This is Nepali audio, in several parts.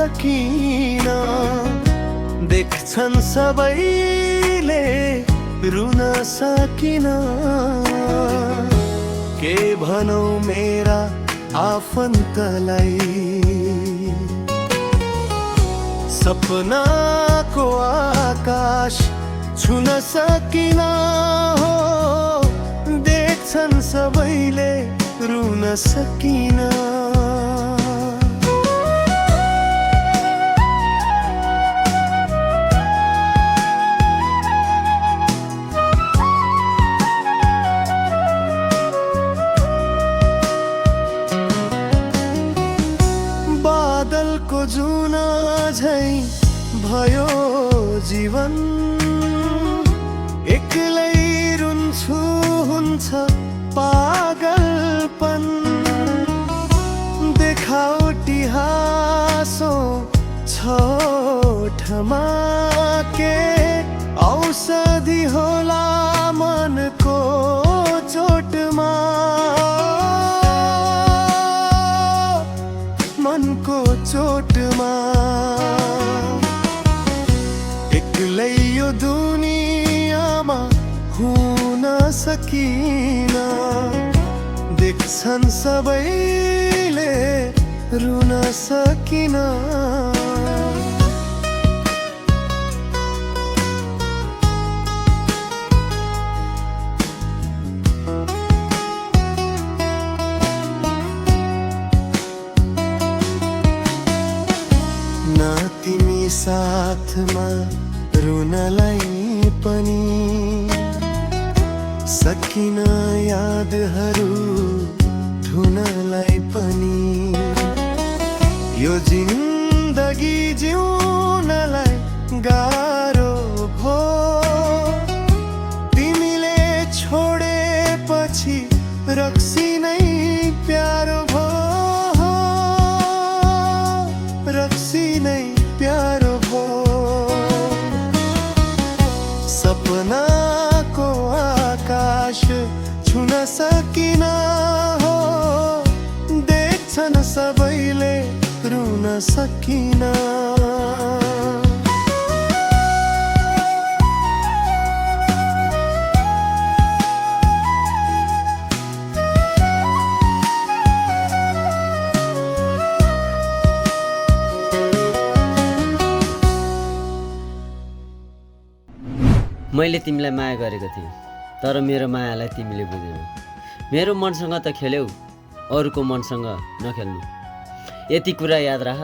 सकिन देख्छन् सबैले रुन सकिन के भनौ मेरा आफन्तलाई सपनाको आकाश छुन सकिन हो देख्छन् सबैले रुन सकिन बादलको जुना झै भयो जीवन एक्लै रुन्छु हुन्छ पागलपन देखावटी हाँसो छोटमा के औषधि होला मनको चोटमा मनको चोटमा एक्लै यो दुनियाँमा हुन सकिन देख्छन् सबैले रुन सकिन न तिमी साथमा रुनलाई पनि सकिन यादहरू धुनलाई पनि यो जिन्दगी जिउनलाई गाह्रो भो तिमीले छोडेपछि रक्सी नै प्यारो भो रक्सी नै प्यारो भो सपनाको आकाश छुन सकिन हो देख्छन् सबैले रुन सकिन मैले तिमीलाई माया गरेको थिएँ तर मेरो मायालाई तिमीले बुझेनौ मेरो मनसँग त खेल्यौ अरूको मनसँग नखेल्नु यति कुरा याद राख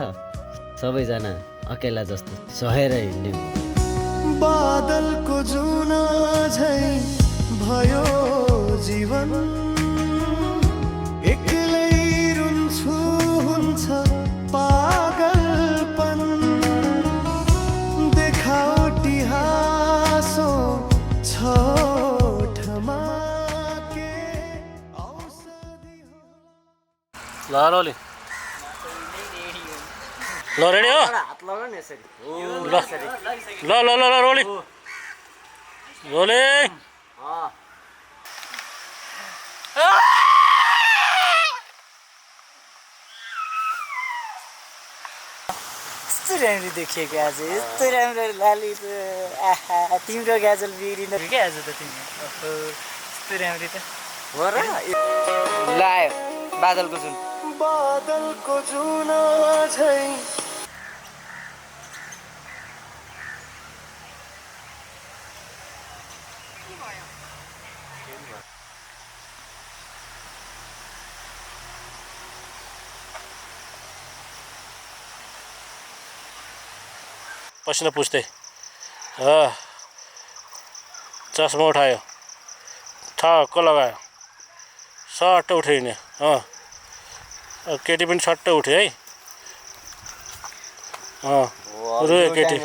सबैजना अकेला जस्तो सहेर हिँड्यौ बादलको जुना झै भयो जीवन एक्लै रुन्छु हुन्छ पागलपन देखावटी हाँसो छोटमा के औषधि ल रोली ल रेडी हो हात लगाउ न यसरी ल ल ल ल रोली रोली यस्तो राम्रो देखिएको आज यस्तो राम्रो लाली त आहा तिम्रो गाजल बिग्रिन क्या आज त तिमी यस्तो राम्रो त हो र लायो बादलको जुन बादलको जुना झै पसिना पुछ्दै चस्मा उठायो ठक्क लगायो सट्ट उठ्यो केटी पनि सट्ट उठ्यो है रोयो केटी